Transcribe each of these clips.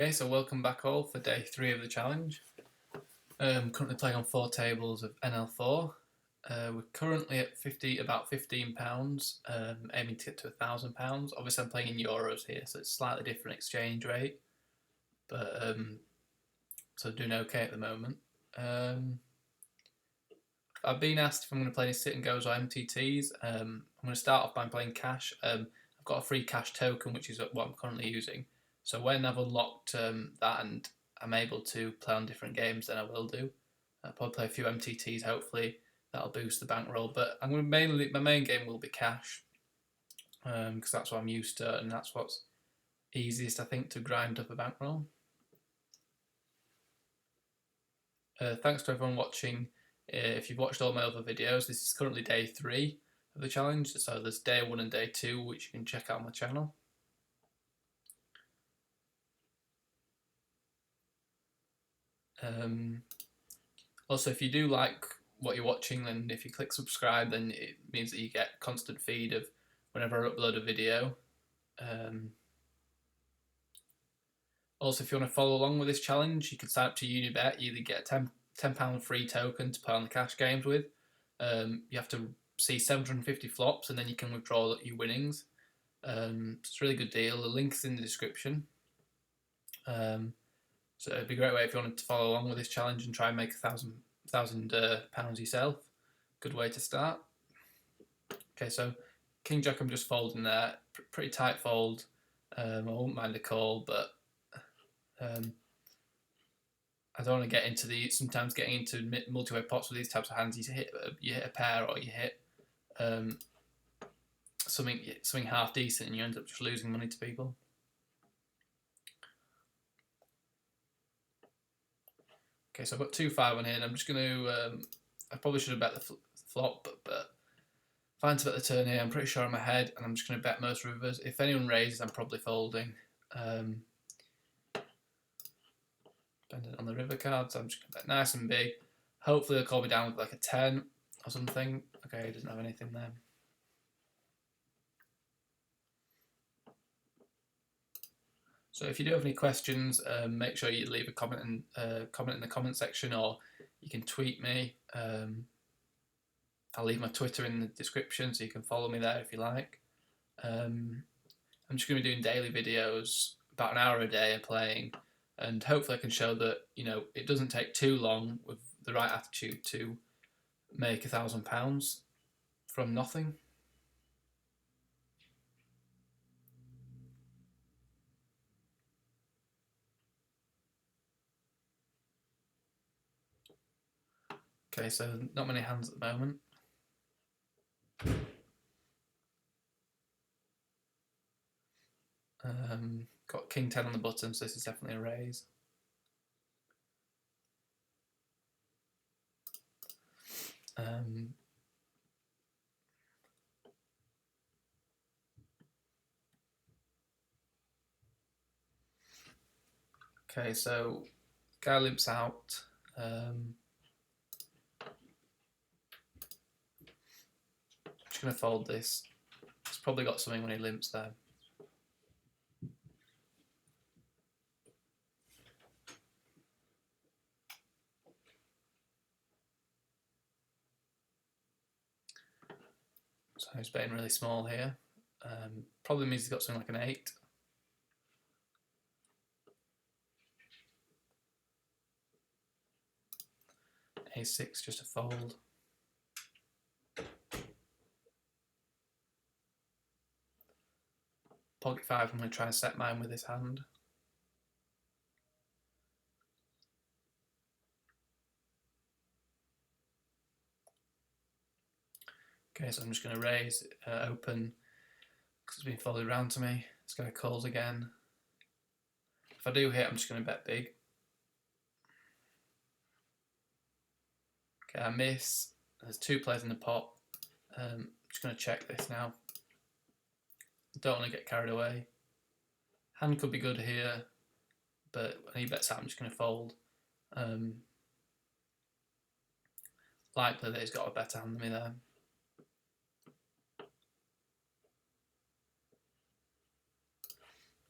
Okay, so welcome back all for day 3 of the challenge. Currently playing on 4 tables of NL4. We're currently at about £15, aiming to get to £1,000. Obviously I'm playing in euros here, so it's slightly different exchange rate, but so doing okay at the moment. I've been asked if I'm going to play any sit and goes or MTTs. I'm going to start off by playing cash. I've got a free cash token, which is what I'm currently using. So when I've unlocked that and I'm able to play on different games, then I will do. I'll probably play a few MTTs. Hopefully that'll boost the bankroll. But I'm going to my main game will be cash because that's what I'm used to, and that's what's easiest, I think, to grind up a bankroll. Thanks to everyone watching. If you've watched all my other videos, this is currently day 3 of the challenge. So there's day 1 and day 2, which you can check out on my channel. Also, if you do like what you're watching, then if you click subscribe, then it means that you get constant feed of whenever I upload a video. Also, if you want to follow along with this challenge, you can sign up to UniBet. You either get a £10 free token to play on the cash games with. You have to see 750 flops, and then you can withdraw your winnings. It's a really good deal. The link's in the description. So it'd be a great way if you wanted to follow along with this challenge and try and make £1,000 yourself. Good way to start. Okay, so King Jack I'm just folding there. Pretty tight fold. I won't mind a call, but I don't want to get into sometimes getting into multi-way pots with these types of hands. You hit a pair or you hit something half decent and you end up just losing money to people. Okay, so I've got 2-5 on here, and I'm just going to. I probably should have bet the flop, but fine to bet the turn here. I'm pretty sure I'm ahead, and I'm just going to bet most rivers. If anyone raises, I'm probably folding. Depending on the river card, so I'm just going to bet nice and big. Hopefully they'll call me down with like a 10 or something. Okay, he doesn't have anything there. So if you do have any questions, make sure you leave a comment in the comment section, or you can tweet me. I'll leave my Twitter in the description, so you can follow me there if you like. I'm just going to be doing daily videos, about an hour a day of playing, and hopefully I can show that it doesn't take too long with the right attitude to make £1,000 from nothing. Okay, so not many hands at the moment. Got King 10 on the button, so this is definitely a raise. Okay, so guy limps out. Just going to fold this. He's probably got something when he limps there. So he's betting really small here. Probably means he's got something like an 8. A6, just a fold. Pocket 5, I'm going to try and set mine with this hand. Okay, so I'm just going to raise, open, because it's been folded around to me. It's going to calls again. If I do hit, I'm just going to bet big. Okay, I miss. There's 2 players in the pot. I'm just going to check this now. Don't want to get carried away. Hand could be good here, but when he bets out, I'm just going to fold. Likely that he's got a better hand than me there.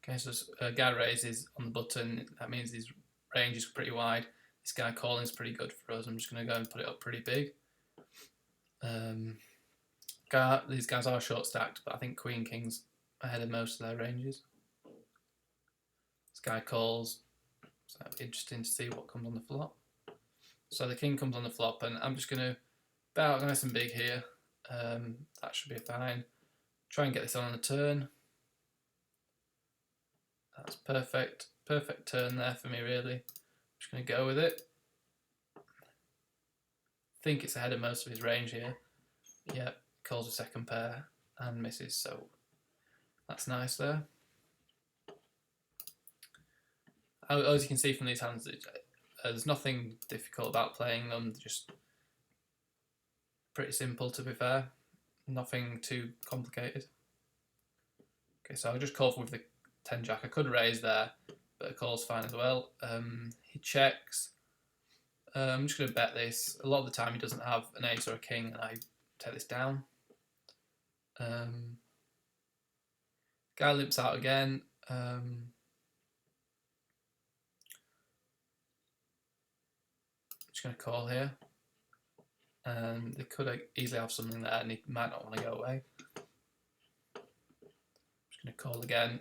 Okay, so guy raises on the button. That means his range is pretty wide. This guy calling is pretty good for us. I'm just going to go and put it up pretty big. These guys are short stacked, but I think Queen King's ahead of most of their ranges. This guy calls, so it'll be interesting to see what comes on the flop. So the king comes on the flop, and I'm just going to bet out nice and big here. That should be fine. Try and get this on the turn. That's perfect. Perfect turn there for me, really. I'm just going to go with it. I think it's ahead of most of his range here. Yep, calls a second pair and misses, so that's nice there. As you can see from these hands, there's nothing difficult about playing them. They're just pretty simple, to be fair. Nothing too complicated. Okay, so I'll just call with the 10 jack. I could raise there, but a call's fine as well. He checks. I'm just going to bet this. A lot of the time he doesn't have an ace or a king, and I take this down. Guy limps out again. Just going to call here. They could easily have something there, and he might not want to go away. Just going to call again.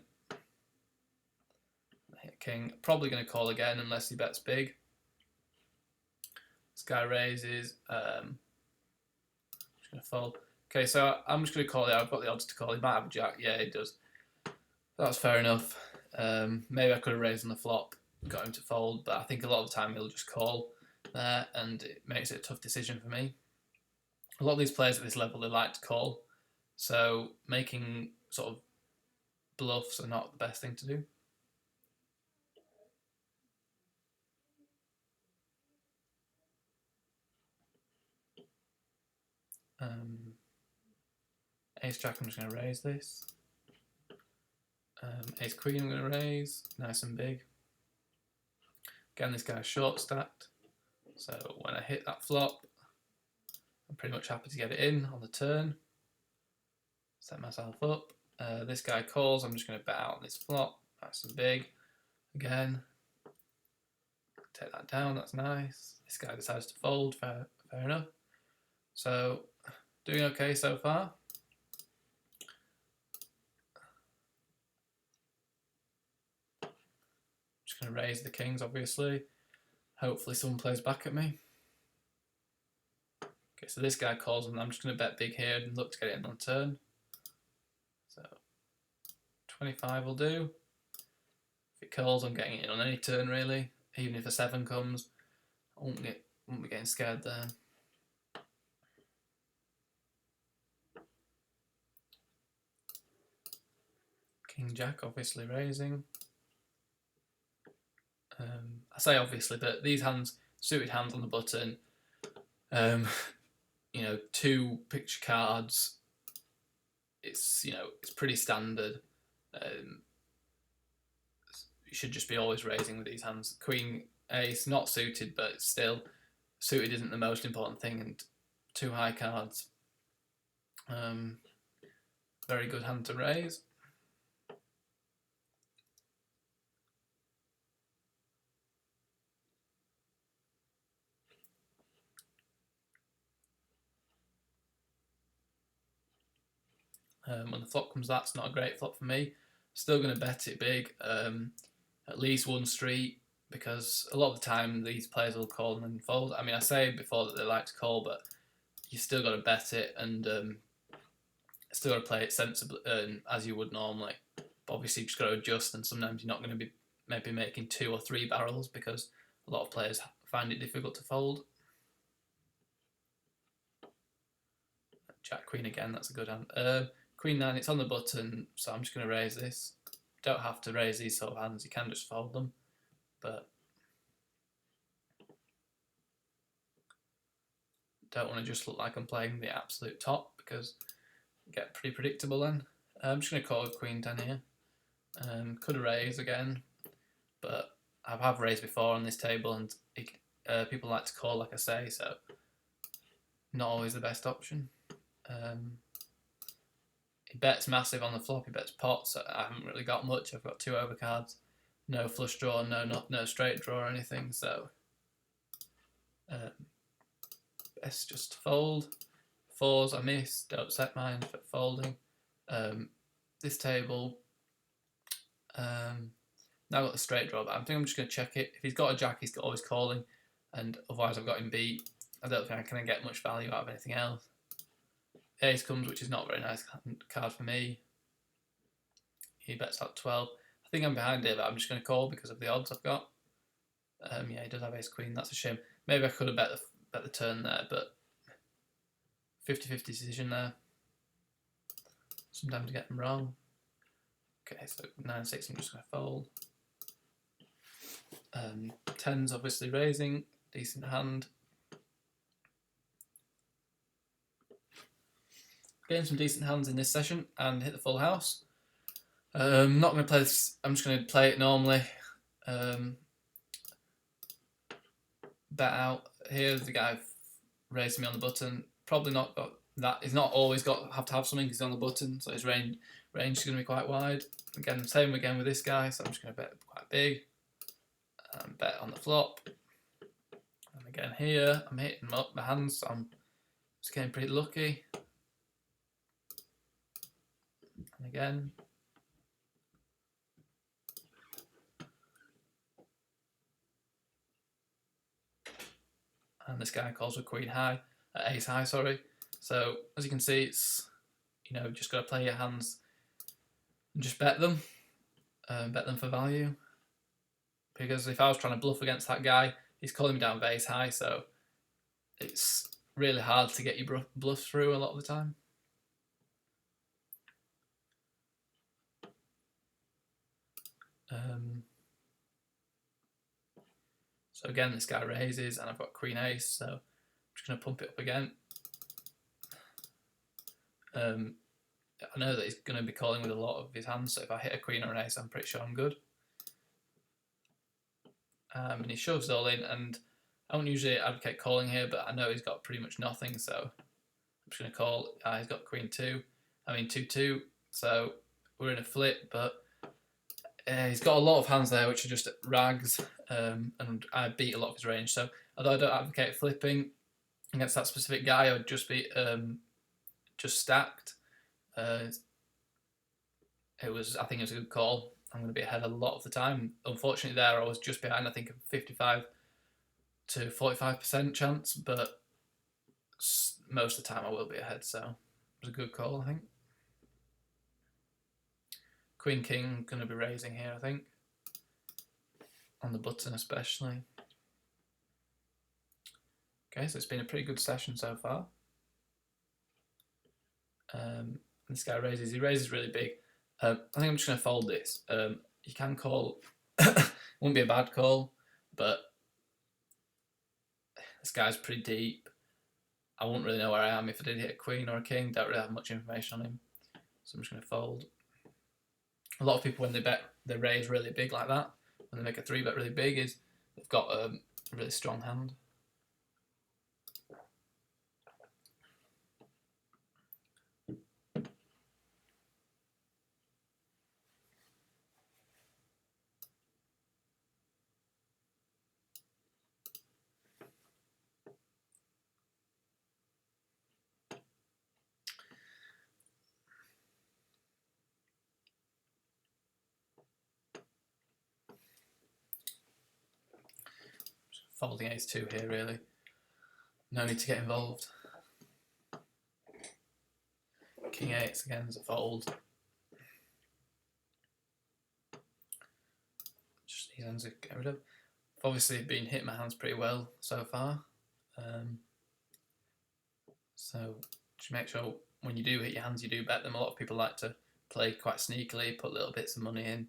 Hit king. Probably going to call again unless he bets big. This guy raises. Just going to fold. Okay, so I'm just going to call it. I've got the odds to call. He might have a jack. Yeah, he does. That's fair enough. Maybe I could have raised on the flop, got him to fold, but I think a lot of the time he'll just call there, and it makes it a tough decision for me. A lot of these players at this level, they like to call, so making sort of bluffs are not the best thing to do. Ace jack, I'm just going to raise this. Ace queen, I'm going to raise, nice and big. Again, this guy's short stacked, so when I hit that flop, I'm pretty much happy to get it in on the turn. Set myself up. This guy calls, I'm just going to bet out on this flop, nice and big. Again, take that down, that's nice. This guy decides to fold, fair enough. So, doing okay so far. Just going to raise the kings, obviously. Hopefully someone plays back at me. Okay, so this guy calls, and I'm just going to bet big here and look to get it in on turn. So 25 will do. If it calls, I'm getting it in on any turn, really. Even if a 7 comes, I won't be getting scared there. King Jack, obviously raising. I say obviously, but these hands, suited hands on the button, you know, 2 picture cards. It's, you know, it's pretty standard. You should just be always raising with these hands. Queen, ace, not suited, but still, suited isn't the most important thing, and 2 high cards. Very good hand to raise. When the flop comes, that's not a great flop for me. Still going to bet it big, at least 1 street, because a lot of the time these players will call and then fold. I mean, I say before that they like to call, but you still got to bet it, and still got to play it sensibly, as you would normally. But obviously, you've just got to adjust, and sometimes you're not going to be maybe making 2 or 3 barrels because a lot of players find it difficult to fold. Jack Queen again, that's a good hand. Queen 9, it's on the button, so I'm just going to raise this. Don't have to raise these sort of hands, you can just fold them, but don't want to just look like I'm playing the absolute top because I get pretty predictable then. I'm just going to call with Queen 10 here. Could raise again, but I have raised before on this table, and people like to call, like I say, so not always the best option. He bets massive on the flop. He bets pot, so I haven't really got much. I've got 2 overcards, no flush draw, no straight draw or anything. So best just fold. 4s I miss. Don't set mine for folding. This table. Now I've got the straight draw, but I think I'm just going to check it. If he's got a jack, he's always calling, and otherwise I've got him beat. I don't think I can get much value out of anything else. Ace comes, which is not a very nice card for me. He bets out 12. I think I'm behind here, but I'm just going to call because of the odds I've got. Yeah, he does have ace queen. That's a shame. Maybe I could have bet the turn there, but 50-50 decision there. Sometimes I get them wrong. Okay, so 9-6, I'm just going to fold. 10's obviously raising, decent hand. Getting some decent hands in this session and hit the full house. Not going to play this, I'm just going to play it normally. Bet out. Here's the guy raising me on the button. Probably not got that. He's not always have to have something because he's on the button, so his range is going to be quite wide. Again, same again with this guy, so I'm just going to bet quite big. Bet on the flop. And again here, I'm hitting up my hands, so I'm just getting pretty lucky. And again. And this guy calls with queen high, ace high, sorry. So as you can see, it's, you know, just got to play your hands and just bet them for value. Because if I was trying to bluff against that guy, he's calling me down with ace high, so it's really hard to get your bluffs through a lot of the time. So again, this guy raises, and I've got queen ace, so I'm just going to pump it up again. I know that he's going to be calling with a lot of his hands, so if I hit a queen or an ace, I'm pretty sure I'm good. And he shoves all in, and I don't usually advocate calling here, but I know he's got pretty much nothing, so I'm just going to call. He's got queen 2-2, so we're in a flip, but he's got a lot of hands there which are just rags, and I beat a lot of his range. So although I don't advocate flipping against that specific guy, I would just be just stacked. I think it was a good call. I'm going to be ahead a lot of the time. Unfortunately, there I was just behind. I think a 55 to 45% chance, but most of the time I will be ahead. So it was a good call, I think. Queen king, going to be raising here, I think, on the button especially. Okay, so it's been a pretty good session so far. This guy raises. He raises really big. I think I'm just going to fold this. You can call. Wouldn't be a bad call, but this guy's pretty deep. I wouldn't really know where I am if I did hit a queen or a king. Don't really have much information on him, so I'm just going to fold. A lot of people, when they raise really big like that, when they make a 3-bet really big, is they've got a really strong hand. Folding ace-2 here, really. No need to get involved. King 8 again is a fold. Just these hands to get rid of. I've obviously been hitting my hands pretty well so far. So just make sure when you do hit your hands, you do bet them. A lot of people like to play quite sneakily, put little bits of money in.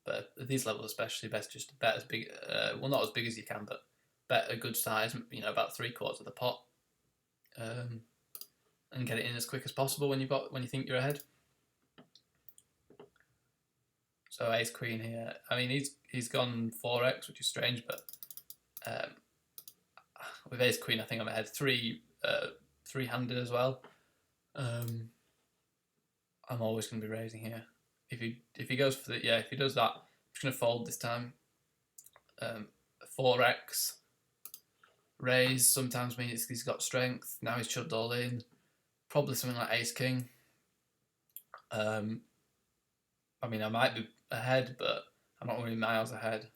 But at these levels especially, best just to bet as big, well, not as big as you can, but bet a good size, you know, about 3/4 of the pot, and get it in as quick as possible when you think you're ahead. So ace queen here. I mean, he's gone 4x, which is strange, but with ace queen, I think I'm ahead three-handed as well. I I'm always going to be raising here. If he goes for the, if he does that, I'm just going to fold this time. 4x raise sometimes means he's got strength. Now he's shoved all in. Probably something like ace king. I mean, I might be ahead, but I'm not really miles ahead.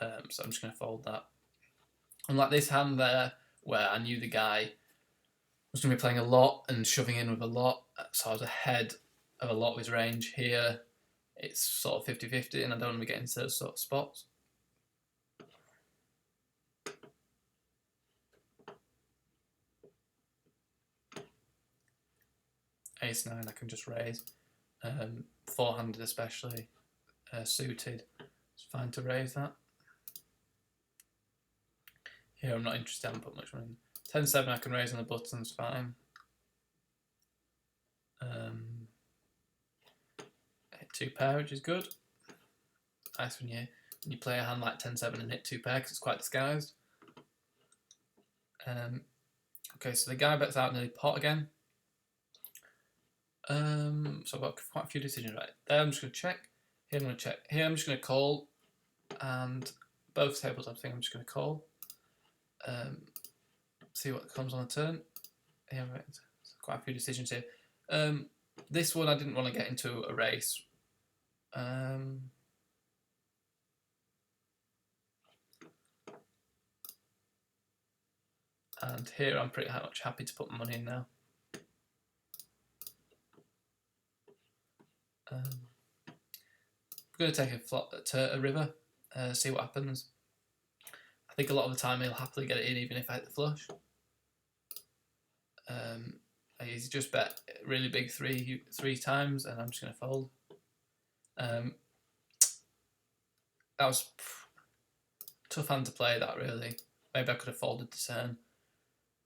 So I'm just going to fold that. Unlike this hand there, where I knew the guy was going to be playing a lot and shoving in with a lot, so I was ahead of a lot of his range. Here, it's sort of 50-50, and I don't want to be getting into those sort of spots. Ace 9, I can just raise. Four-handed especially, suited, it's fine to raise that. Here I'm not interested, I haven't put much money in. 10-7 I can raise on the buttons, fine. 2 pair, which is good. Nice when you play a hand like 10-7 and hit 2 pair, because it's quite disguised. Okay, so the guy bets out nearly pot again. So I've got quite a few decisions right there. I'm just going to check. Here I'm going to check. Here I'm just going to call. And both tables I think I'm just going to call. See what comes on the turn. Here, quite a few decisions here. This one I didn't want to get into a race. And here I'm pretty much happy to put my money in now. I'm going to take a flop to a river, see what happens. I think a lot of the time he'll happily get it in even if I hit the flush. He's just bet really big three times, and I'm just going to fold. That was a tough hand to play, that really. Maybe I could have folded the turn.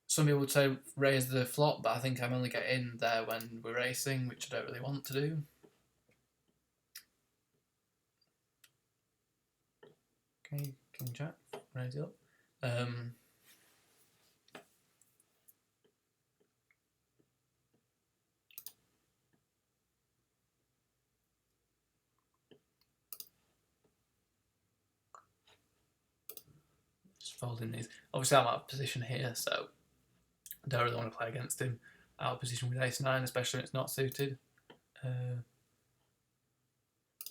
Some people would say raise the flop, but I think I'm only getting there when we're racing, which I don't really want to do. Okay, King Jack, raise it up. Just folding these. Obviously I'm out of position here, so I don't really want to play against him. Out of position with ace 9, especially when it's not suited.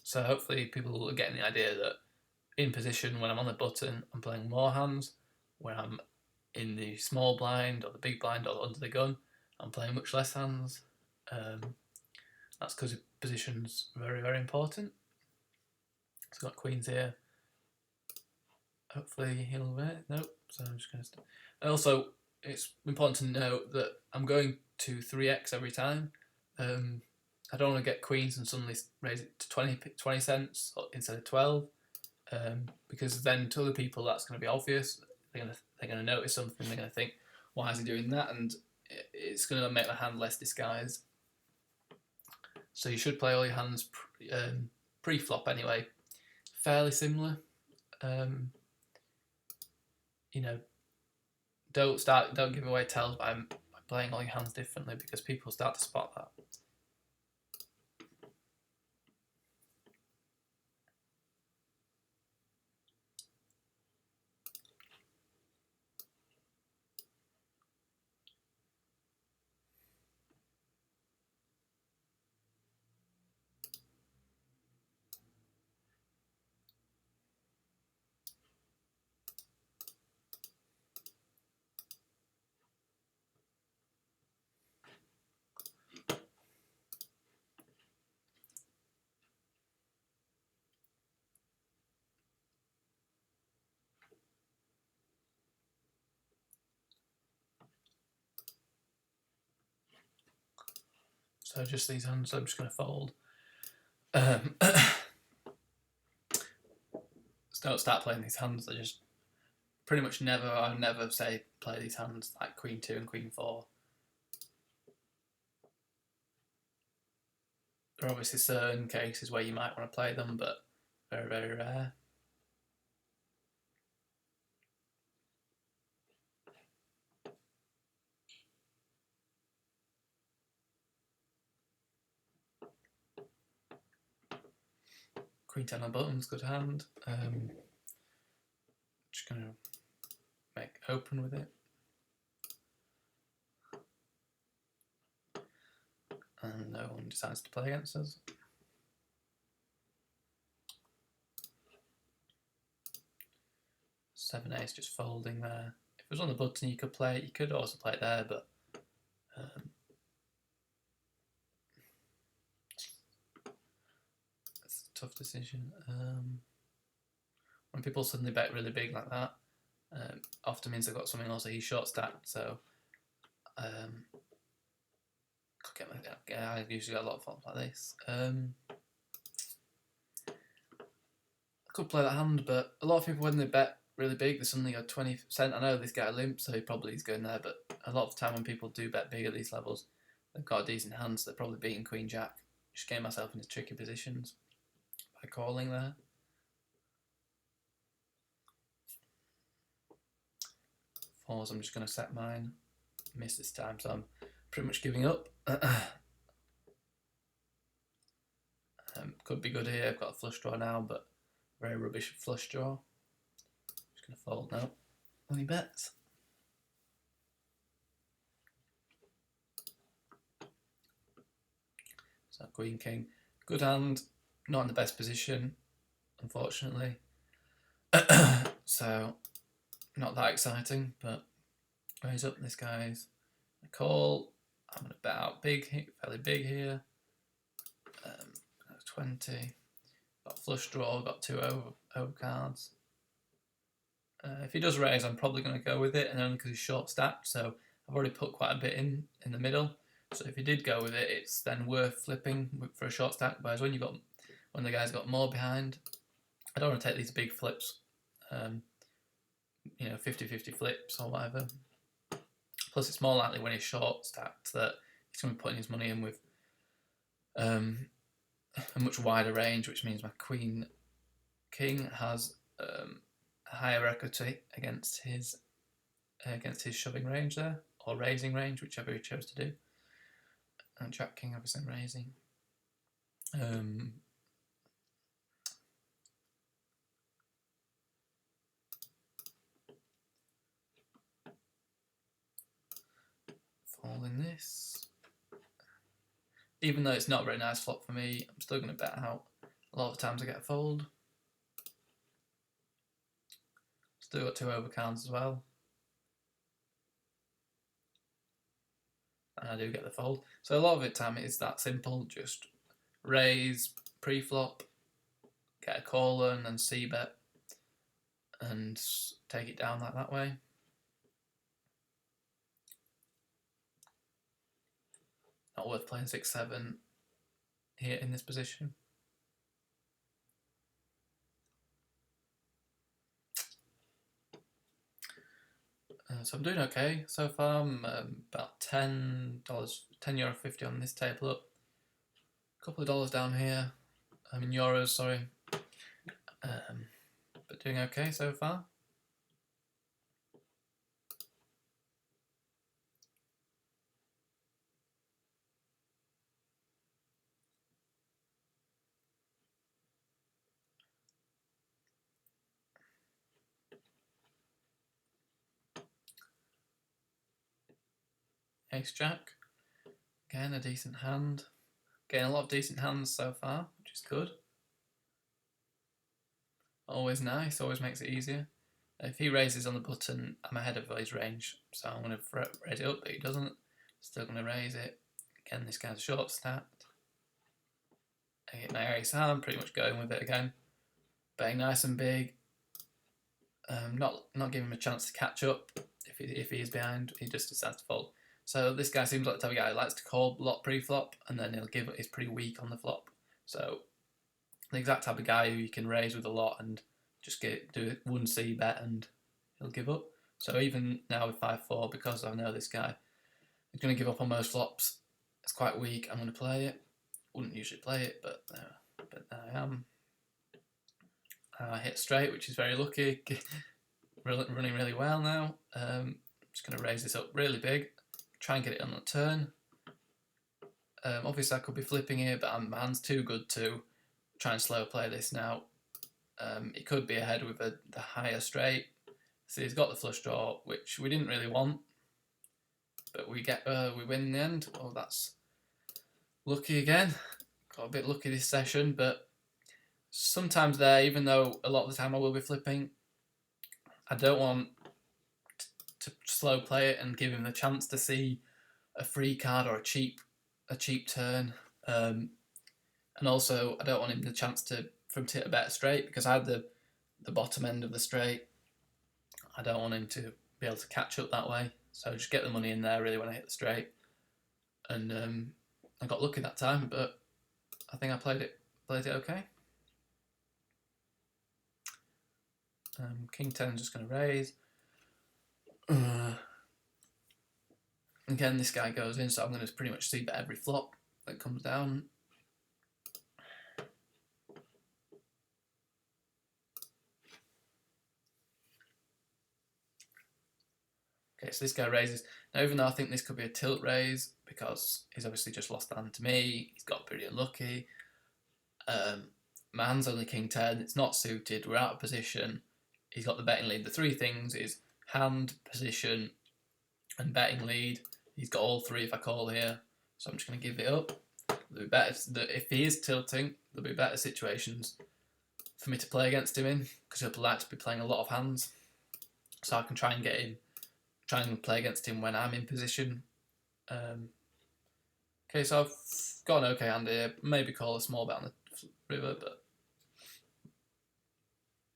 So hopefully people are getting the idea that in position when I'm on the button, I'm playing more hands. When I'm in the small blind or the big blind or under the gun, I'm playing much less hands. That's because position's very, very important. So I've got queens here. Hopefully he'll win. Nope. So I'm just going to. Also, it's important to note that I'm going to 3x every time. I don't want to get queens and suddenly raise it to 20 cents instead of 12, because then to other people that's going to be obvious. They're going to notice something. They're going to think, why is he doing that? And it's going to make my hand less disguised. So you should play all your hands pre-flop anyway. Fairly similar. You know, don't give away tells by playing all your hands differently, because people start to spot that. So just these hands, I'm just going to fold. So don't start playing these hands. I just pretty much I never say play these hands like Queen 2 and Queen 4. There are obviously certain cases where you might want to play them, but very, very rare. Queen 10 on buttons, good hand. Just going to make open with it. And no one decides to play against us. Seven ace just folding there. If it was on the button you could play it, you could also play it there, but it's a tough decision. When people suddenly bet really big like that, often means they've got something else that he's short stacked, so I usually got a lot of flops like this. I could play that hand, but a lot of people, when they bet really big, they suddenly got 20%. I know this guy limps, so he probably is going there, but a lot of the time when people do bet big at these levels, they've got a decent hand, so they're probably beating Queen Jack. Just getting myself into tricky positions by calling there. Fours, I'm just going to set mine. Missed this time, so I'm pretty much giving up. Could be good here. I've got a flush draw now, but very rubbish flush draw. Just going to fold now. Only bets. So Queen King, good hand. Not in the best position, unfortunately. So not that exciting, but raise up. This guy's a call. I'm going to bet out big, fairly big here. 20. Got flush draw, got two over cards. If he does raise, I'm probably going to go with it, and only because he's short stacked, so I've already put quite a bit in the middle. So if he did go with it, it's then worth flipping for a short stack. Whereas when the guy's got more behind, I don't want to take these big flips, 50-50 flips or whatever. Plus, it's more likely when he's short stacked that he's going to be putting his money in with a much wider range, which means my Queen King has a higher equity against his shoving range there, or raising range, whichever he chose to do. And Jack King obviously raising. Folding this. Even though it's not a very nice flop for me, I'm still going to bet out. A lot of times I get a fold. Still got two overcards as well. And I do get the fold. So a lot of the time it is that simple. Just raise, pre-flop, get a call and then c-bet, and take it down like that way. Not worth playing 6-7 here in this position. So I'm doing okay so far. I'm about €10.50 on this table up. A couple of dollars down here. I'm in euros, sorry. But doing okay so far. Ace Jack, again a decent hand. Getting a lot of decent hands so far, which is good. Always nice, always makes it easier. If he raises on the button, I'm ahead of his range, so I'm going to raise it up, but he doesn't. Still going to raise it. Again, this guy's short stacked. I hit my ace high, I'm pretty much going with it again. Betting nice and big. Not giving him a chance to catch up. If he is behind, he just decides to fold. So this guy seems like the type of guy who likes to call a lot pre-flop, and then he's pretty weak on the flop. So the exact type of guy who you can raise with a lot and just do one c-bet and he'll give up. So even now with 5-4, because I know this guy is going to give up on most flops, it's quite weak. I'm going to play it. Wouldn't usually play it, but there I am. I hit straight, which is very lucky. Running really well now. Just going to raise this up really big. Try and get it on the turn. Obviously I could be flipping here, but my hand's too good to try and slow play this now. He could be ahead with the higher straight. So he's got the flush draw, which we didn't really want, but we win in the end. Well, that's lucky again. Got a bit lucky this session, but sometimes there, even though a lot of the time I will be flipping, I don't want to slow play it and give him the chance to see a free card or a cheap turn. And also, I don't want him the chance to hit a better straight, because I had the bottom end of the straight. I don't want him to be able to catch up that way. So just get the money in there really when I hit the straight. And I got lucky that time, but I think I played it okay. King 10 is just going to raise. Again, this guy goes in, so I'm going to pretty much see bet every flop that comes down. Okay, so this guy raises. Now, even though I think this could be a tilt raise, because he's obviously just lost the hand to me, he's got pretty unlucky. My hand's only King 10, it's not suited, we're out of position. He's got the betting lead. The three things is hand, position, and betting lead. He's got all three if I call here, so I'm just going to give it up. There'll be better, if he is tilting, there'll be better situations for me to play against him in, because he'll like to be playing a lot of hands, so I can try and play against him when I'm in position. Okay, so I've got an okay hand here. Maybe call a small bet on the river, but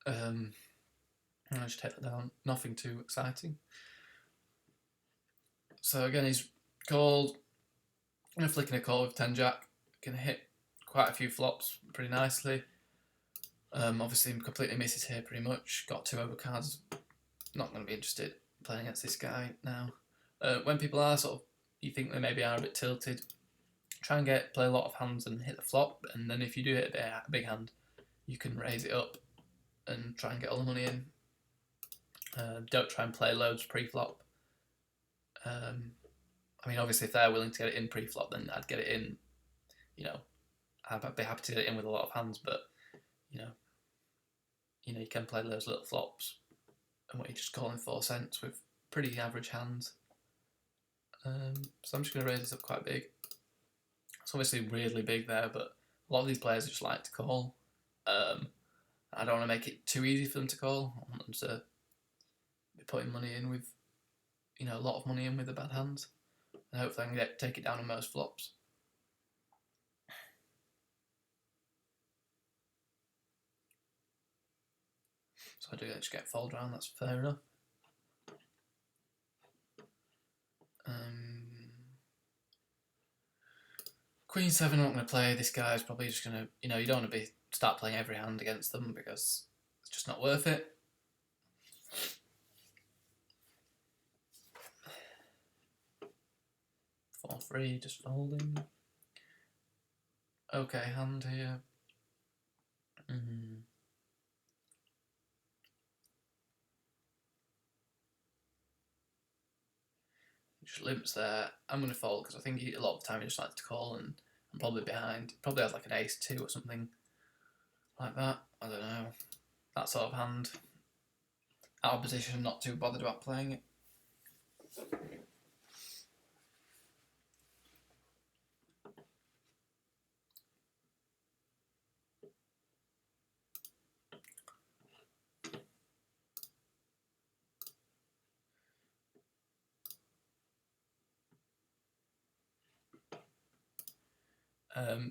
I'll just take that down. Nothing too exciting. So again, he's called. I'm going to flick in a call with 10 jack. Can hit quite a few flops pretty nicely. Obviously, completely misses here pretty much. Got 2 overcards. Not going to be interested playing against this guy now. When people are you think they maybe are a bit tilted, try and play a lot of hands and hit the flop, and then if you do hit a big hand, you can raise it up and try and get all the money in. Don't try and play loads pre-flop. I mean, obviously, if they're willing to get it in pre-flop, then I'd get it in. I'd be happy to get it in with a lot of hands, but you can play those little flops, and what you're just calling 4 cents with pretty average hands. So I'm just going to raise this up quite big. It's obviously weirdly big there, but a lot of these players just like to call. I don't want to make it too easy for them to call. I want them to be putting money in with, a lot of money in with the bad hands, and hopefully I can take it down on most flops. So I do just get fold round, that's fair enough. Queen 7 I'm not going to play. This guy's probably just going to, you don't want to start playing every hand against them, because it's just not worth it. For free, just folding. Okay, hand here. Just limps there. I'm going to fold because I think a lot of the time he just likes to call, and I'm probably behind. Probably has like an ace 2 or something like that. I don't know. That sort of hand. Out of position, not too bothered about playing it.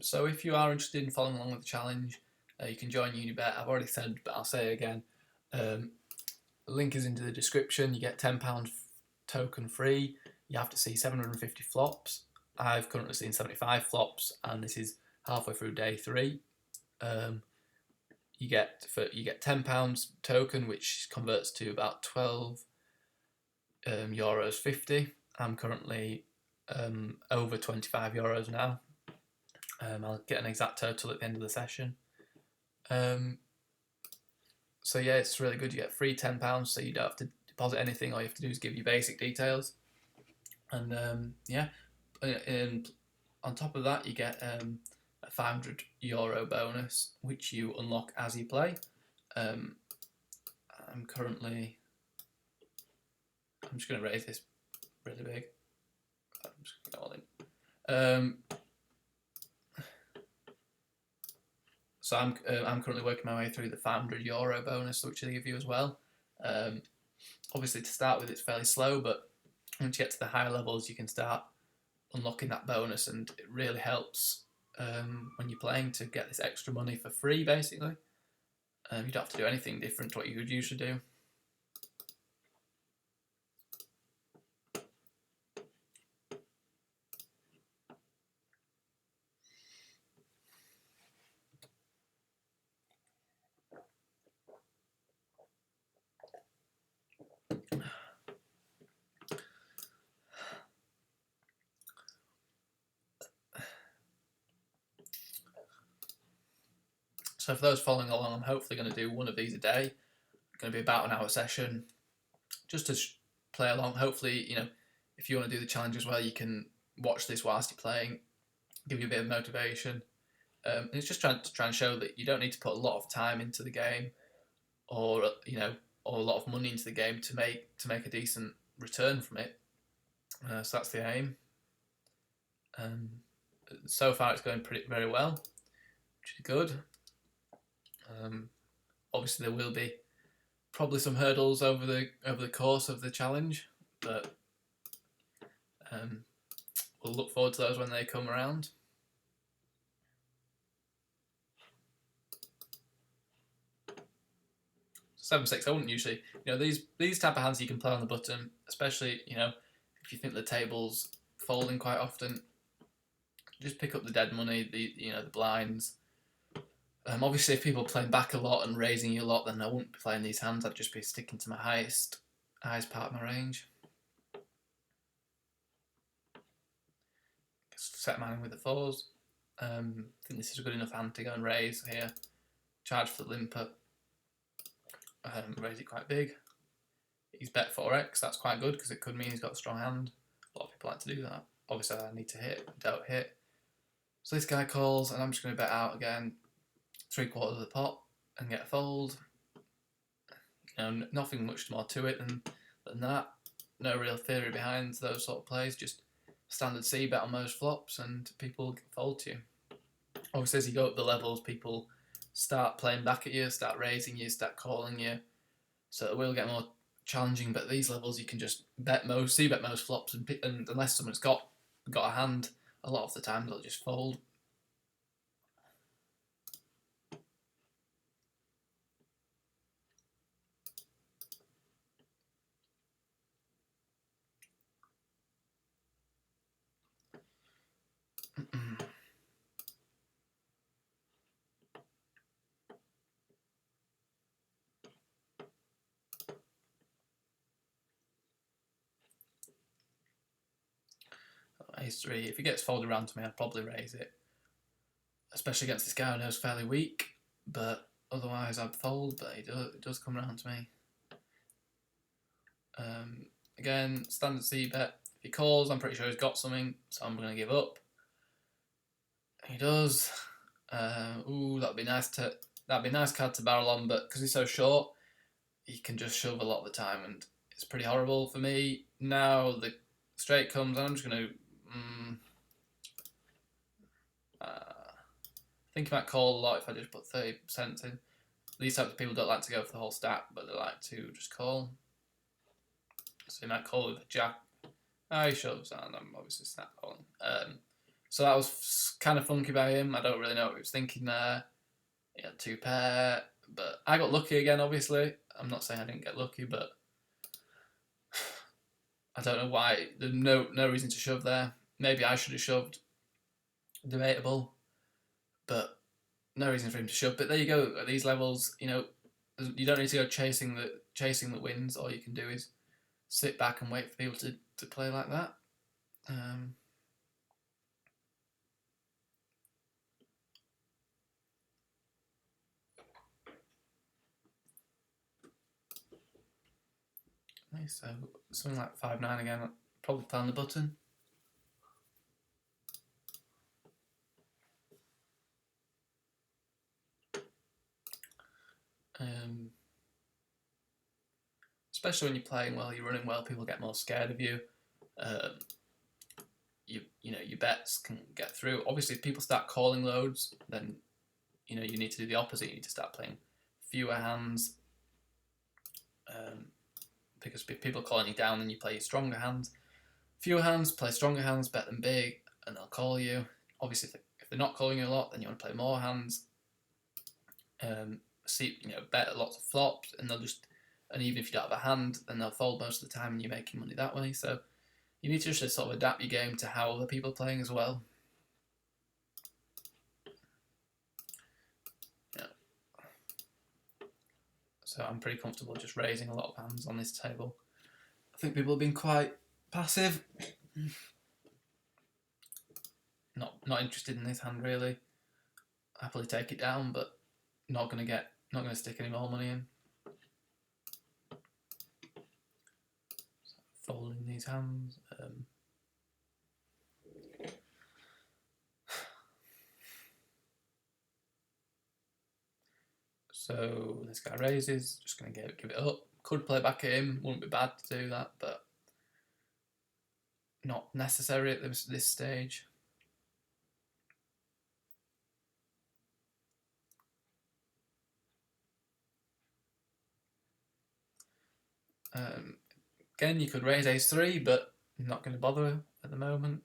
So if you are interested in following along with the challenge, you can join UniBet. I've already said, but I'll say it again. The link is into the description. You get £10 token free. You have to see 750 flops. I've currently seen 75 flops, and this is halfway through day 3. You get £10 token, which converts to about 12 euros 50. I'm currently over 25 euros now. I'll get an exact total at the end of the session. So yeah, it's really good. You get free £10, so you don't have to deposit anything. All you have to do is give your basic details, and yeah. And on top of that, you get a €500 bonus, which you unlock as you play. I'm just going to raise this really big. I'm just going to go all in. So I'm currently working my way through the €500 bonus, which they give you as well. Obviously, to start with, it's fairly slow, but once you get to the higher levels, you can start unlocking that bonus, and it really helps when you're playing to get this extra money for free, basically. You don't have to do anything different to what you would usually do. So for those following along, I'm hopefully going to do one of these a day. It's going to be about an hour session, just to play along. Hopefully, if you want to do the challenge as well, you can watch this whilst you're playing, give you a bit of motivation. And it's just trying to show that you don't need to put a lot of time into the game, or or a lot of money into the game to make a decent return from it. So that's the aim. So far, it's going very well, which is good. Obviously, there will be probably some hurdles over the course of the challenge, but we'll look forward to those when they come around. 7-6. I wouldn't usually, these type of hands you can play on the button, especially if you think the table's folding quite often. Just pick up the dead money, the blinds. Obviously, if people are playing back a lot and raising you a lot, then I wouldn't be playing these hands. I'd just be sticking to my highest part of my range. Set mine with the fours. I think this is a good enough hand to go and raise here. Charge for the limper. Raise it quite big. He's bet 4x. That's quite good because it could mean he's got a strong hand. A lot of people like to do that. Obviously, I need to hit. Don't hit. So this guy calls, and I'm just going to bet out again. 3/4 of the pot and get a fold. Nothing much more to it than that. No real theory behind those sort of plays. Just standard C bet on most flops, and people fold to you. Obviously, as you go up the levels, people start playing back at you, start raising you, start calling you. So it will get more challenging. But at these levels, you can just bet most flops, and unless someone's got a hand, a lot of the time they'll just fold. Ace-3. If he gets folded around to me, I'd probably raise it. Especially against this guy who knows fairly weak. But otherwise, I'd fold, but it does come around to me. Again, standard C bet. If he calls, I'm pretty sure he's got something, so I'm going to give up. He does. That'd be a nice card to barrel on, but because he's so short, he can just shove a lot of the time, and it's pretty horrible for me. Now the straight comes, and I'm just going to. I think he might call a lot if I just put 30% in. These types of people don't like to go for the whole stack, but they like to just call. So he might call with a jack. He shoves, and I'm obviously snap calling. So that was kind of funky by him. I don't really know what he was thinking there. He had 2 pair, but I got lucky again, obviously. I'm not saying I didn't get lucky, but I don't know why. There's no reason to shove there. Maybe I should have shoved. Debatable. But no reason for him to shove. But there you go. At these levels, you don't need to go chasing the wins. All you can do is sit back and wait for people to play like that. Nice. So something like 5-9 again. I'll probably play on the button. Especially when you're playing well, you're running well, people get more scared of you. Um, your bets can get through. Obviously, if people start calling loads, then you need to do the opposite. You need to start playing fewer hands, because if people are calling you down, then you play stronger hands. Fewer hands, play stronger hands, bet them big, and they'll call you. Obviously, if they're not calling you a lot, then you want to play more hands. Bet lots of flops, and even if you don't have a hand, then they'll fold most of the time, and you're making money that way. So you need to just sort of adapt your game to how other people are playing as well. Yeah. So I'm pretty comfortable just raising a lot of hands on this table. I think people have been quite passive. Not interested in this hand really. Happily take it down, but not gonna stick any more money in. So folding these hands. So this guy raises, just going to give it up. Could play back at him, wouldn't be bad to do that, but not necessary at this stage. Again, you could raise ace-3, but I'm not going to bother at the moment.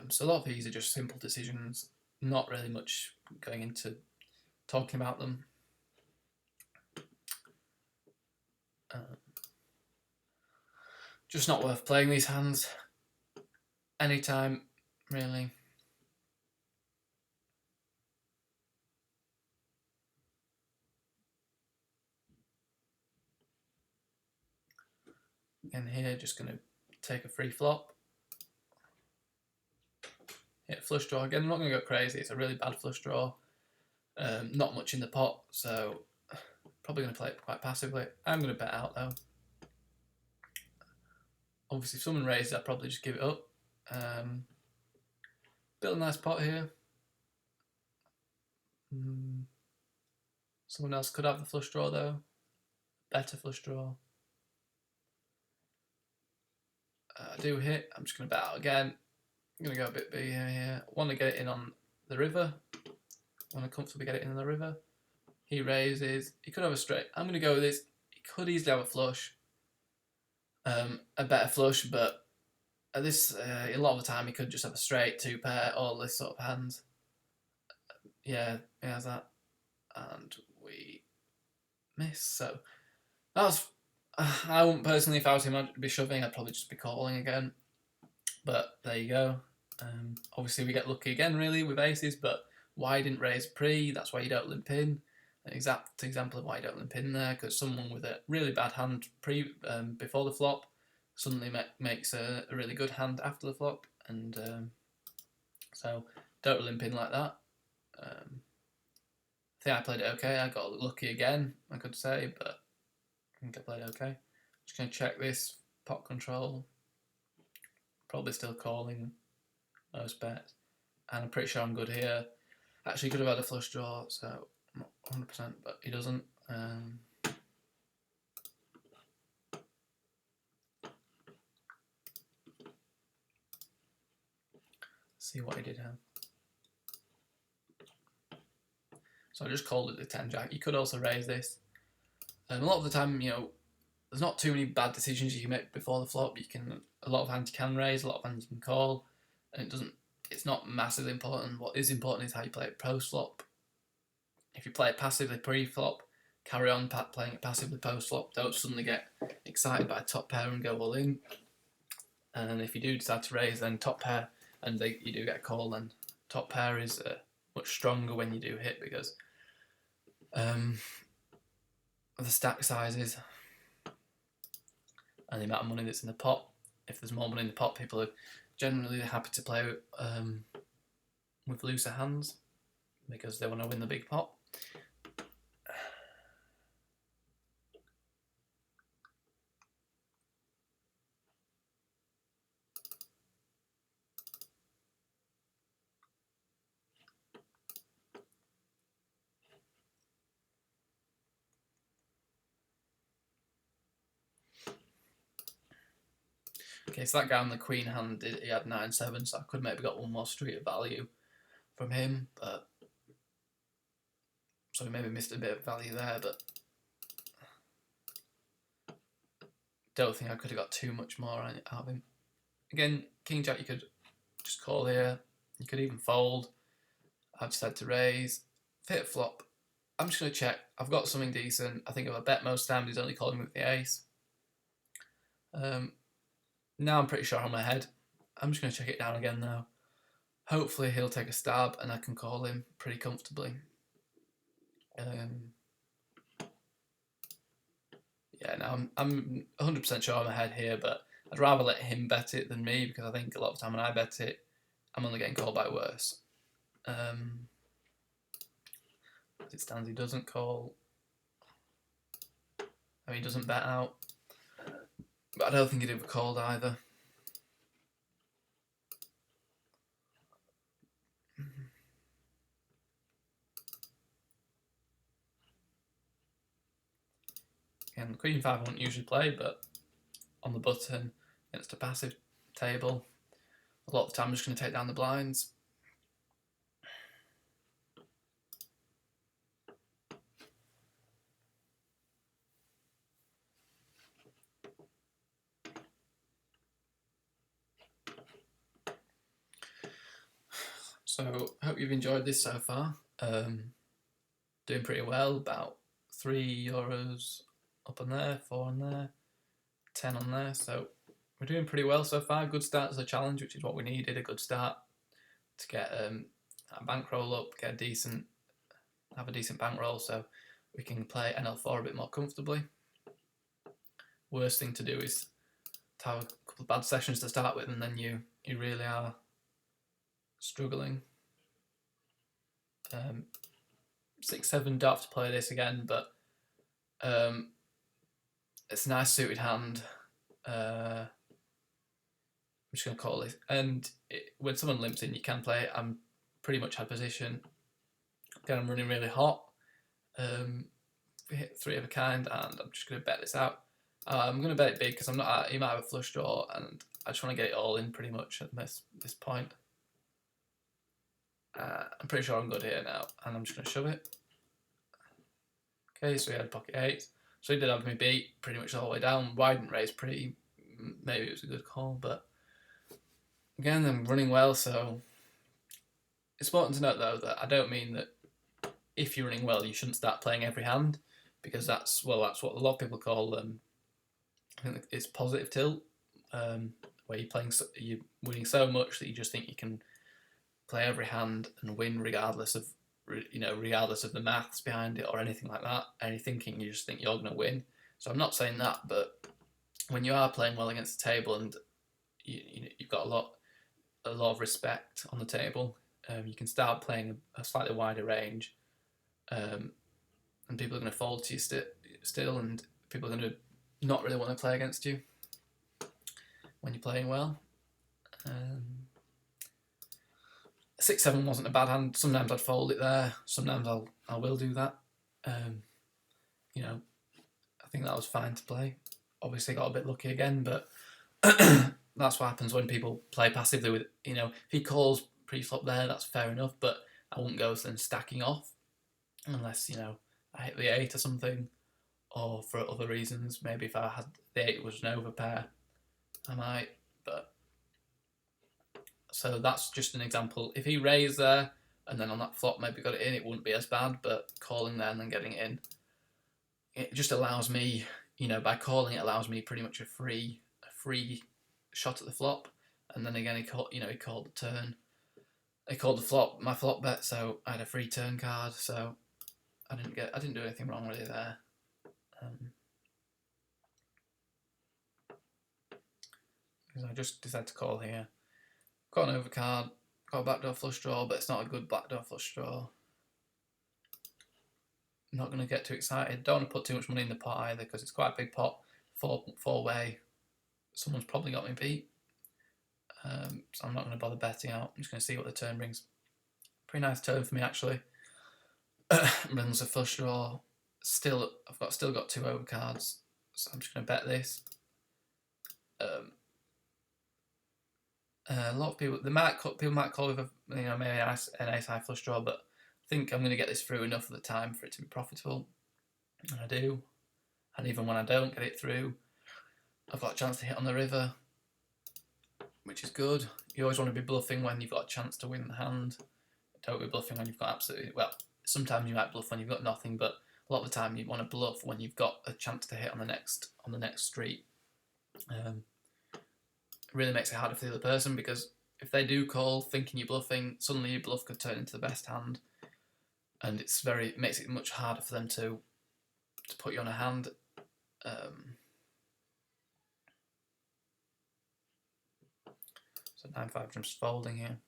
So a lot of these are just simple decisions, not really much going into talking about them. Just not worth playing these hands anytime, really. And here, just going to take a free flop. Hit flush draw again. I'm not going to go crazy. It's a really bad flush draw. Not much in the pot, so probably going to play it quite passively. I'm going to bet out though. Obviously, if someone raises, I'd probably just give it up. Build a nice pot here. Someone else could have the flush draw though. Better flush draw. I do hit. I'm just going to bet out again. I'm going to go a bit big here. I want to get it in on the river. I want to comfortably get it in on the river. He raises. He could have a straight. I'm going to go with this. He could easily have a flush. A better flush, but at this, a lot of the time he could just have a straight, 2-pair, all this sort of hands. Yeah, he has that. And we miss. So that was. I wouldn't personally, if I was him, I'd be shoving. I'd probably just be calling again. But there you go. Obviously, we get lucky again, really, with aces. But why didn't raise pre? That's why you don't limp in. An exact example of why you don't limp in there, because someone with a really bad hand before the flop suddenly makes a really good hand after the flop, and so don't limp in like that. I think I played it okay. I got lucky again, I could say, but I think I played okay. Just going to check this pot control. Probably still calling most bets, and I'm pretty sure I'm good here. Actually, could have had a flush draw, so I'm not 100%, but he doesn't. See what he did have. So I just called it the 10-jack. You could also raise this. A lot of the time, there's not too many bad decisions you can make before the flop. A lot of hands you can raise, a lot of hands you can call, and it's not massively important. What is important is how you play it post-flop. If you play it passively pre-flop, carry on playing it passively post-flop. Don't suddenly get excited by a top pair and go all in. And if you do decide to raise, then top pair, and you do get a call, then top pair is much stronger when you do hit, because of the stack sizes and the amount of money that's in the pot. If there's more money in the pot, people are generally happy to play with looser hands because they want to win the big pot. Okay, so that guy on the queen hand, he had 9-7, so I could maybe got one more street of value from him, but so we maybe missed a bit of value there, but don't think I could have got too much more out of him. Again, King Jack, you could just call here. You could even fold. I've just had to raise. Fit flop. I'm just going to check. I've got something decent. I think if I bet most times, he's only calling with the ace. Now I'm pretty sure I'm ahead. I'm just going to check it down again now. Hopefully he'll take a stab and I can call him pretty comfortably. Yeah, now I'm 100% sure I'm ahead here, but I'd rather let him bet it than me, because I think a lot of the time when I bet it, I'm only getting called by worse. As it stands, he doesn't call. I mean, he doesn't bet out. But I don't think he'd have called either. And Queen 5 I wouldn't usually play, but on the button against a passive table, a lot of the time I'm just going to take down the blinds. So, hope you've enjoyed this so far. Doing pretty well, about €3 up on there, 4 on there, 10 on there. So, we're doing pretty well so far. Good start to the challenge, which is what we needed, a good start to get a bankroll up, have a decent bankroll, so we can play NL4 a bit more comfortably. Worst thing to do is to have a couple of bad sessions to start with, and then you really are struggling. 6-7, don't have to play this again, but it's a nice suited hand. I'm just going to call it. And when someone limps in, you can play it. I'm pretty much out of position. Again, I'm running really hot. Hit 3 of a kind, and I'm just going to bet this out. I'm going to bet it big because he might have a flush draw, and I just want to get it all in pretty much at this point. I'm pretty sure I'm good here now, and I'm just going to shove it. Okay, so he had pocket 8. So he did have me beat pretty much all the way down. Why didn't raise pretty? Maybe it was a good call, but again, I'm running well, so it's important to note though that I don't mean that if you're running well, you shouldn't start playing every hand, because that's what a lot of people call I think it's positive tilt, where you're winning so much that you just think you can play every hand and win regardless of the maths behind it or anything like that. Any thinking, you just think you're going to win. So I'm not saying that, but when you are playing well against the table and you've got a lot of respect on the table, you can start playing a slightly wider range, and people are going to fold to you still, and people are going to not really want to play against you when you're playing well. 6-7 wasn't a bad hand. Sometimes I'd fold it there. Sometimes I will do that. I think that was fine to play. Obviously got a bit lucky again, but that's what happens when people play passively with, if he calls pre-flop there, that's fair enough, but I wouldn't go then stacking off unless, I hit the 8 or something, or for other reasons. Maybe if I had the 8 was an overpair, I might, but so that's just an example. If he raised there and then on that flop maybe got it in, it wouldn't be as bad, but calling there and then getting it in, it just allows me, by calling it allows me pretty much a free shot at the flop. And then again, he called the turn. He called the flop, my flop bet, so I had a free turn card, so I didn't do anything wrong really there. Because I just decided to call here. Got an overcard, got a backdoor flush draw, but it's not a good backdoor flush draw. I'm not going to get too excited. Don't want to put too much money in the pot either, because it's quite a big pot, four-way. Someone's probably got me beat. So I'm not going to bother betting out. I'm just going to see what the turn brings. Pretty nice turn for me, actually. Brings a flush draw. I've still got 2 overcards, so I'm just going to bet this. A lot of people might call with maybe an ace high flush draw, but I think I'm going to get this through enough of the time for it to be profitable, and I do. And even when I don't get it through, I've got a chance to hit on the river, which is good. You always want to be bluffing when you've got a chance to win the hand. Don't be bluffing when you've got absolutely, well, sometimes you might bluff when you've got nothing, but a lot of the time you want to bluff when you've got a chance to hit on the next street. It really makes it harder for the other person, because if they do call thinking you're bluffing, suddenly your bluff could turn into the best hand, and it makes it much harder for them to put you on a hand. So 9-5 just folding here.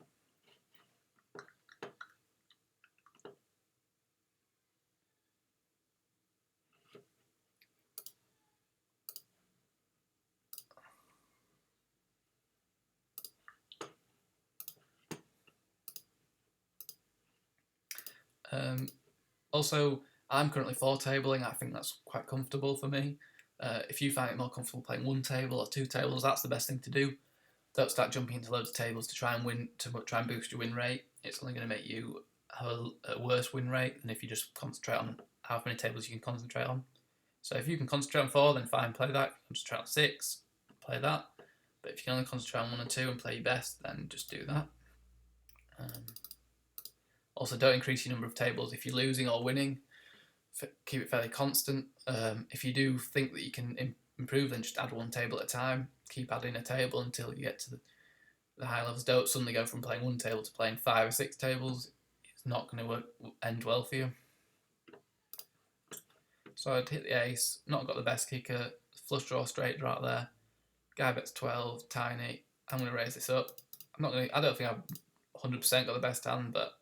Also, I'm currently 4-tabling. I think that's quite comfortable for me. If you find it more comfortable playing 1 table or 2 tables, that's the best thing to do. Don't start jumping into loads of tables to try and boost your win rate. It's only going to make you have a worse win rate than if you just concentrate on how many tables you can concentrate on. So if you can concentrate on 4, then fine, play that. If you concentrate on 6, play that. But if you can only concentrate on 1 and 2 and play your best, then just do that. Also, don't increase your number of tables if you're losing or winning. Keep it fairly constant. If you do think that you can improve, then just add 1 table at a time. Keep adding a table until you get to the high levels. Don't suddenly go from playing 1 table to playing 5 or 6 tables. It's not going to end well for you. So I'd hit the ace. Not got the best kicker. Flush draw, straight draw out there. Guy bets 12, tiny. I'm going to raise this up. I don't think I've 100% got the best hand, but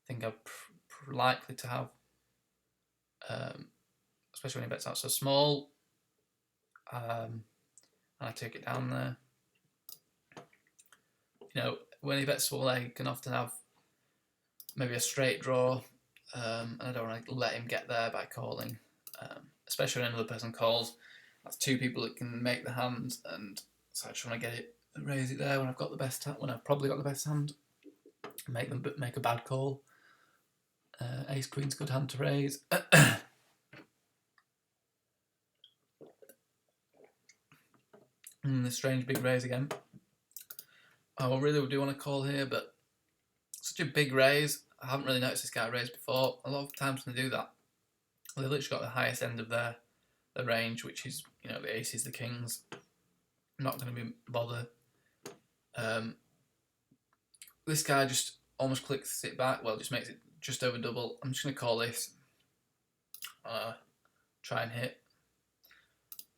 I think I'm likely to have, especially when he bets out so small. And I take it down there. You know, when he bets small, he can often have maybe a straight draw, and I don't want to let him get there by calling. Especially when another person calls, that's 2 people that can make the hand, and so I just want to get it, raise it there when I've got the best hand, when I've probably got the best hand, and make a bad call. Ace Queen's good hand to raise. The strange big raise again. I really do want to call here, but such a big raise. I haven't really noticed this guy raise before. A lot of times when they do that, they've literally got the highest end of their range, which is, you know, the aces, the kings. I'm not going to be bothered. This guy just almost clicks it back. Well, just makes it just over double. I'm just going to call this. Try and hit.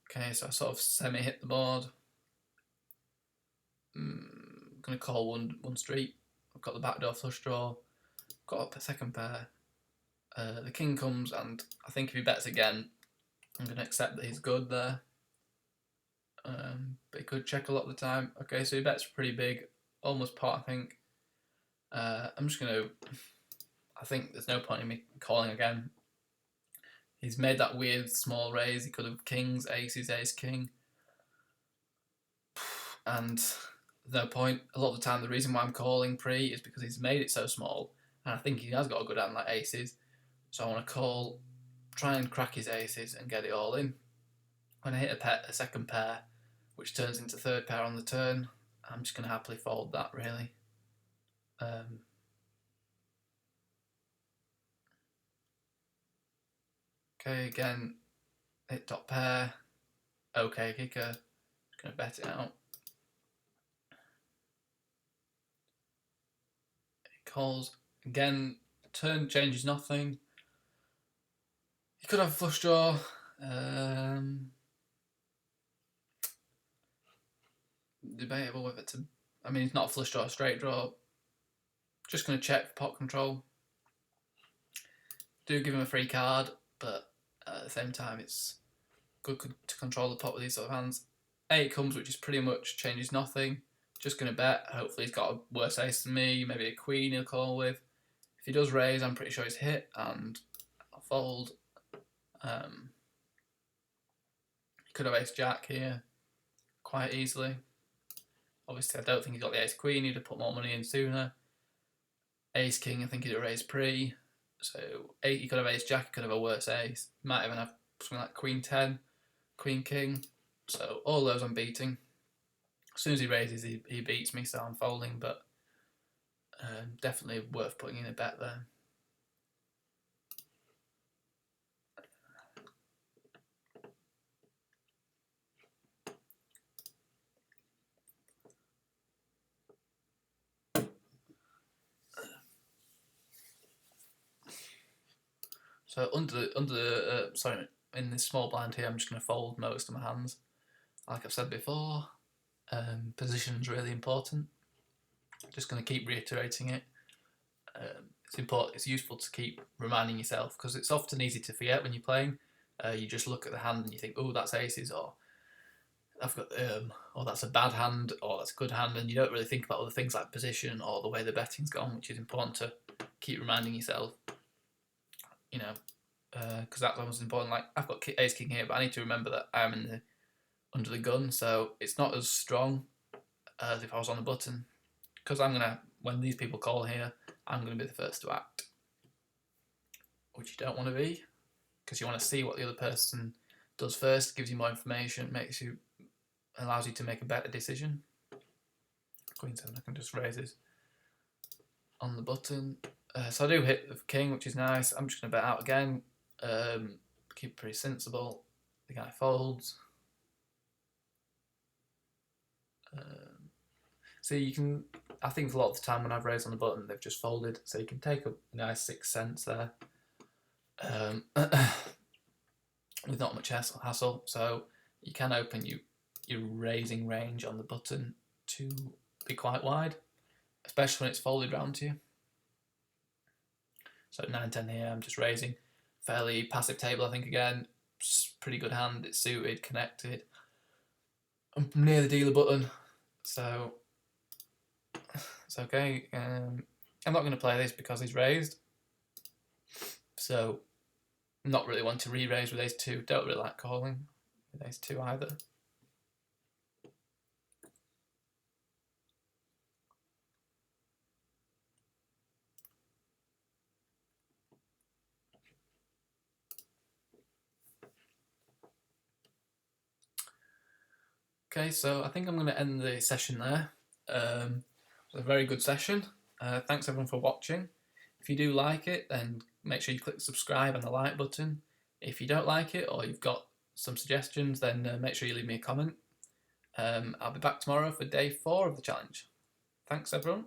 Okay, so I sort of semi-hit the board. I'm going to call one street. I've got the backdoor flush draw. Got a second pair. The king comes, and I think if he bets again, I'm going to accept that he's good there. But he could check a lot of the time. Okay, so he bets pretty big, almost pot, I think. I'm just going to... I think there's no point in me calling again. He's made that weird small raise. He could have kings, aces, ace, king. And no point. A lot of the time, the reason why I'm calling pre is because he's made it so small. And I think he has got a good hand like aces. So I want to call, try and crack his aces and get it all in. When I hit a second pair, which turns into third pair on the turn, I'm just going to happily fold that, really. Okay, again, hit top pair. Okay, kicker. Just going to bet it out. He calls. Again, turn changes nothing. He could have a flush draw. Debatable whether to... I mean, it's not a flush draw, a straight draw. Just going to check for pot control. Do give him a free card, but at the same time, it's good to control the pot with these sort of hands. 8 comes, which is pretty much changes nothing. Just going to bet. Hopefully he's got a worse ace than me. Maybe a queen he'll call with. If he does raise, I'm pretty sure he's hit, and I'll fold. He could have ace jack here quite easily. Obviously, I don't think he's got the ace queen. He'd have put more money in sooner. Ace king, I think he'd have raised pre. So he could have ace jack. He could have a worse ace. Might even have something like queen 10, queen king. So all those I'm beating. As soon as he raises, he beats me, so I'm folding. But definitely worth putting in a bet there. So in this small blind here, I'm just going to fold most of my hands. Like I've said before, position's really important. Just going to keep reiterating it. It's important. It's useful to keep reminding yourself because it's often easy to forget when you're playing. You just look at the hand and you think, "Oh, that's aces," or "I've got," or "That's a bad hand," or "That's a good hand," and you don't really think about other things like position or the way the betting's gone, which is important to keep reminding yourself. You know, because that's almost important. Like I've got ace king here, but I need to remember that I'm under the gun, so it's not as strong as if I was on the button. Because when these people call here, I'm gonna be the first to act, which you don't want to be, because you want to see what the other person does first. Gives you more information, allows you to make a better decision. Queen 7, I can just raise this on the button. So I do hit the king, which is nice. I'm just going to bet out again. Keep it pretty sensible. The guy folds. So you can, I think a lot of the time when I've raised on the button, they've just folded. So you can take a nice 6 cents there with not much hassle. So you can open your raising range on the button to be quite wide, especially when it's folded round to you. So 9-10 here, I'm just raising. Fairly passive table, I think, again. Pretty good hand, it's suited, connected. I'm near the dealer button, so it's okay. I'm not going to play this because he's raised. So, not really want to re-raise with ace 2. Don't really like calling with ace 2 either. Okay, so I think I'm going to end the session there. It was a very good session. Thanks everyone for watching. If you do like it, then make sure you click subscribe and the like button. If you don't like it or you've got some suggestions, then make sure you leave me a comment. I'll be back tomorrow for day 4 of the challenge. Thanks everyone.